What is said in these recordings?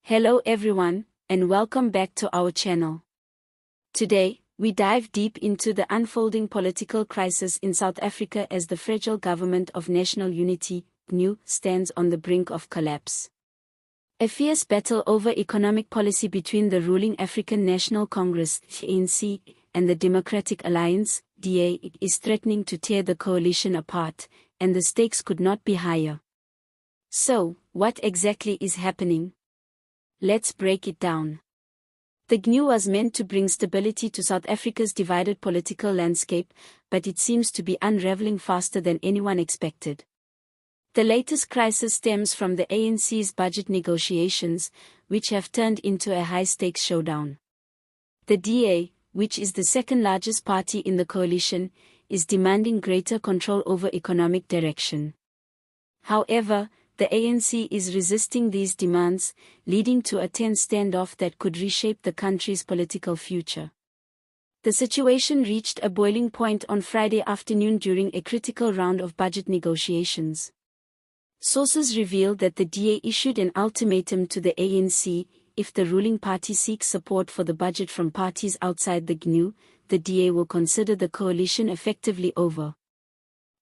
Hello everyone, and welcome back to our channel. Today, we dive deep into the unfolding political crisis in South Africa as the fragile Government of National Unity, GNU, stands on the brink of collapse. A fierce battle over economic policy between the ruling African National Congress, ANC, and the Democratic Alliance, DA, is threatening to tear the coalition apart, and the stakes could not be higher. So, what exactly is happening? Let's break it down. The GNU was meant to bring stability to South Africa's divided political landscape, but it seems to be unraveling faster than anyone expected. The latest crisis stems from the ANC's budget negotiations, which have turned into a high-stakes showdown. The DA, which is the second largest party in the coalition, is demanding greater control over economic direction. However, the ANC is resisting these demands, leading to a tense standoff that could reshape the country's political future. The situation reached a boiling point on Friday afternoon during a critical round of budget negotiations. Sources reveal that the DA issued an ultimatum to the ANC: if the ruling party seeks support for the budget from parties outside the GNU, the DA will consider the coalition effectively over.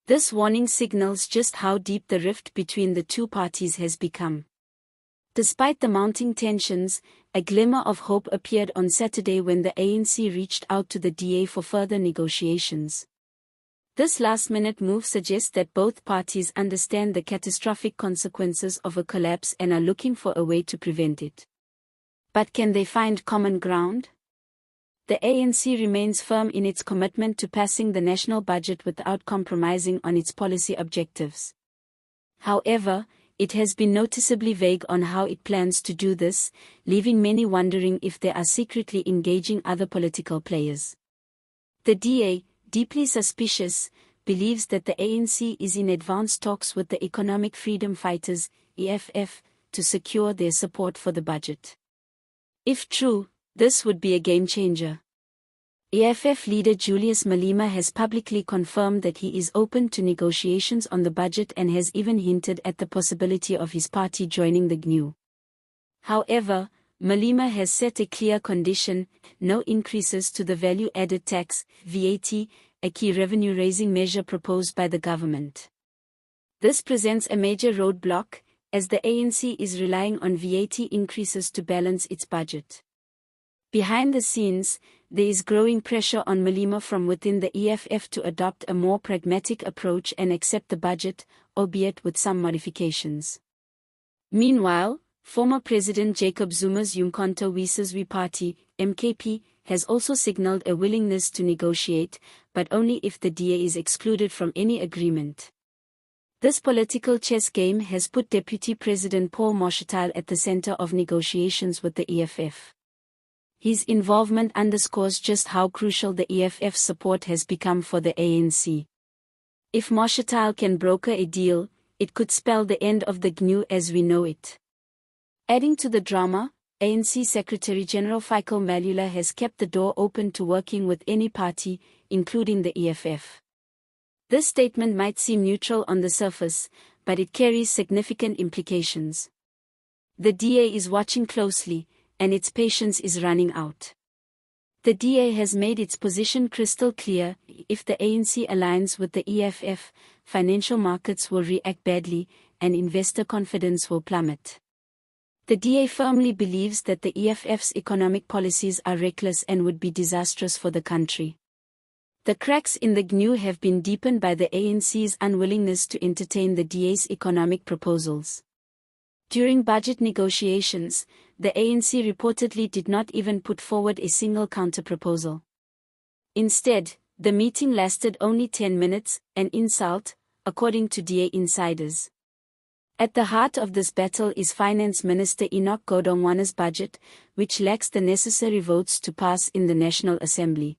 This warning signals just how deep the rift between the two parties has become. Despite the mounting tensions, a glimmer of hope appeared on Saturday when the ANC reached out to the DA for further negotiations. This last-minute move suggests that both parties understand the catastrophic consequences of a collapse and are looking for a way to prevent it. But can they find common ground? The ANC remains firm in its commitment to passing the national budget without compromising on its policy objectives. However, it has been noticeably vague on how it plans to do this, leaving many wondering if they are secretly engaging other political players. The DA, deeply suspicious, believes that the ANC is in advanced talks with the Economic Freedom Fighters, EFF, to secure their support for the budget. If true, this would be a game-changer. EFF leader Julius Malema has publicly confirmed that he is open to negotiations on the budget and has even hinted at the possibility of his party joining the GNU. However, Malema has set a clear condition: no increases to the value-added tax, VAT, a key revenue-raising measure proposed by the government. This presents a major roadblock, as the ANC is relying on VAT increases to balance its budget. Behind the scenes, there is growing pressure on Malema from within the EFF to adopt a more pragmatic approach and accept the budget, albeit with some modifications. Meanwhile, former President Jacob Zuma's Umkhonto weSizwe Party, MKP, has also signaled a willingness to negotiate, but only if the DA is excluded from any agreement. This political chess game has put Deputy President Paul Moshatile at the center of negotiations with the EFF. His involvement underscores just how crucial the EFF's support has become for the ANC. If Moshatile can broker a deal, it could spell the end of the GNU as we know it. Adding to the drama, ANC Secretary-General Fikile Mbalula has kept the door open to working with any party, including the EFF. This statement might seem neutral on the surface, but it carries significant implications. The DA is watching closely, and its patience is running out. The DA has made its position crystal clear: if the ANC aligns with the EFF, financial markets will react badly, and investor confidence will plummet. The DA firmly believes that the EFF's economic policies are reckless and would be disastrous for the country. The cracks in the GNU have been deepened by the ANC's unwillingness to entertain the DA's economic proposals. During budget negotiations, the ANC reportedly did not even put forward a single counter-proposal. Instead, the meeting lasted only 10 minutes, an insult, according to DA insiders. At the heart of this battle is Finance Minister Enoch Godongwana's budget, which lacks the necessary votes to pass in the National Assembly.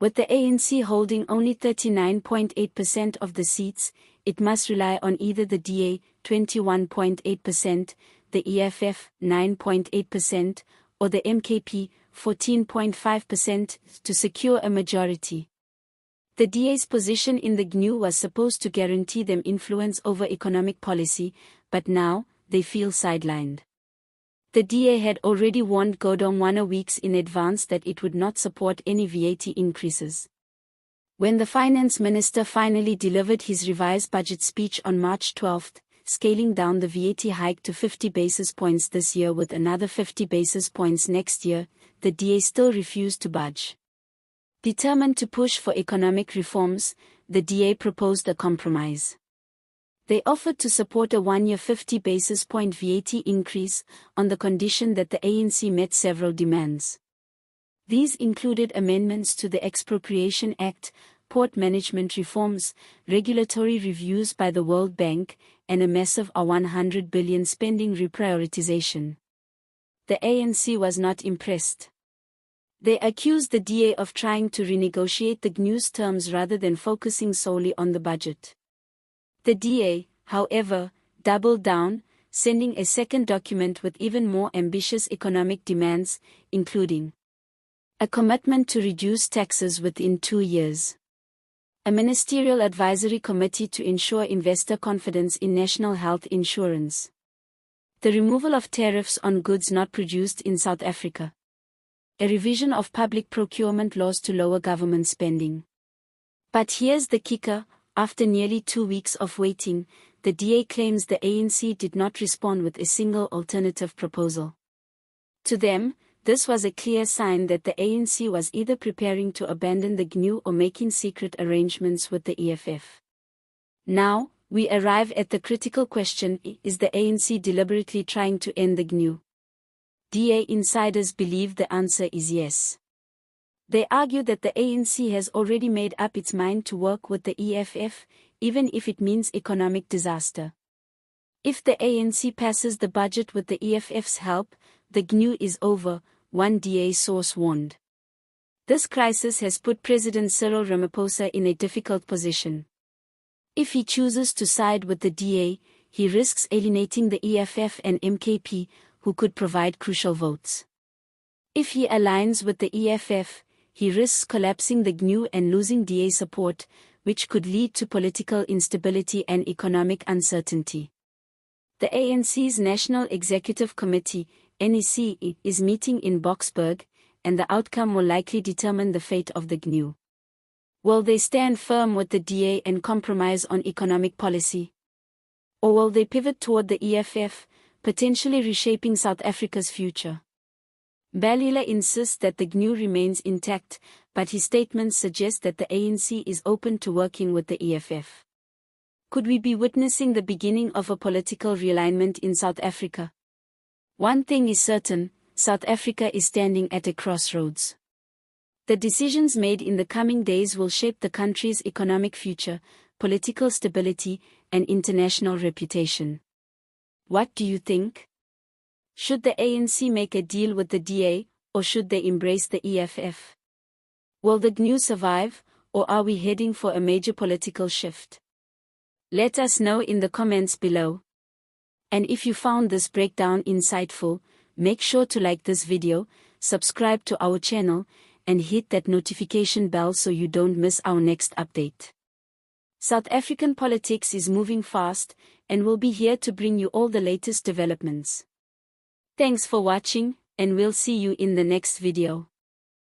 With the ANC holding only 39.8% of the seats, it must rely on either the DA, 21.8%, the EFF, 9.8%, or the MKP, 14.5%, to secure a majority. The DA's position in the GNU was supposed to guarantee them influence over economic policy, but now, they feel sidelined. The DA had already warned Godongwana weeks in advance that it would not support any VAT increases. When the finance minister finally delivered his revised budget speech on March 12, scaling down the VAT hike to 50 basis points this year with another 50 basis points next year, the DA still refused to budge. Determined to push for economic reforms, the DA proposed a compromise. They offered to support a one-year 50 basis point VAT increase, on the condition that the ANC met several demands. These included amendments to the Expropriation Act, port management reforms, regulatory reviews by the World Bank, and a massive R100 billion spending reprioritization. The ANC was not impressed. They accused the DA of trying to renegotiate the GNU's terms rather than focusing solely on the budget. The DA, however, doubled down, sending a second document with even more ambitious economic demands, including a commitment to reduce taxes within 2 years, a ministerial advisory committee to ensure investor confidence in national health insurance, the removal of tariffs on goods not produced in South Africa, a revision of public procurement laws to lower government spending. But here's the kicker: after nearly 2 weeks of waiting, the DA claims the ANC did not respond with a single alternative proposal. To them, this was a clear sign that the ANC was either preparing to abandon the GNU or making secret arrangements with the EFF. Now, we arrive at the critical question: is the ANC deliberately trying to end the GNU? DA insiders believe the answer is yes. They argue that the ANC has already made up its mind to work with the EFF, even if it means economic disaster. If the ANC passes the budget with the EFF's help, the GNU is over, one DA source warned. This crisis has put President Cyril Ramaphosa in a difficult position. If he chooses to side with the DA, he risks alienating the EFF and MKP, who could provide crucial votes. If he aligns with the EFF, he risks collapsing the GNU and losing DA support, which could lead to political instability and economic uncertainty. The ANC's National Executive Committee, NEC, is meeting in Boksburg, and the outcome will likely determine the fate of the GNU. Will they stand firm with the DA and compromise on economic policy? Or will they pivot toward the EFF, potentially reshaping South Africa's future? Balila insists that the GNU remains intact, but his statements suggest that the ANC is open to working with the EFF. Could we be witnessing the beginning of a political realignment in South Africa? One thing is certain: South Africa is standing at a crossroads. The decisions made in the coming days will shape the country's economic future, political stability, and international reputation. What do you think? Should the ANC make a deal with the DA, or should they embrace the EFF? Will the GNU survive, or are we heading for a major political shift? Let us know in the comments below. And if you found this breakdown insightful, make sure to like this video, subscribe to our channel, and hit that notification bell so you don't miss our next update. South African politics is moving fast, and we'll be here to bring you all the latest developments. Thanks for watching, and we'll see you in the next video.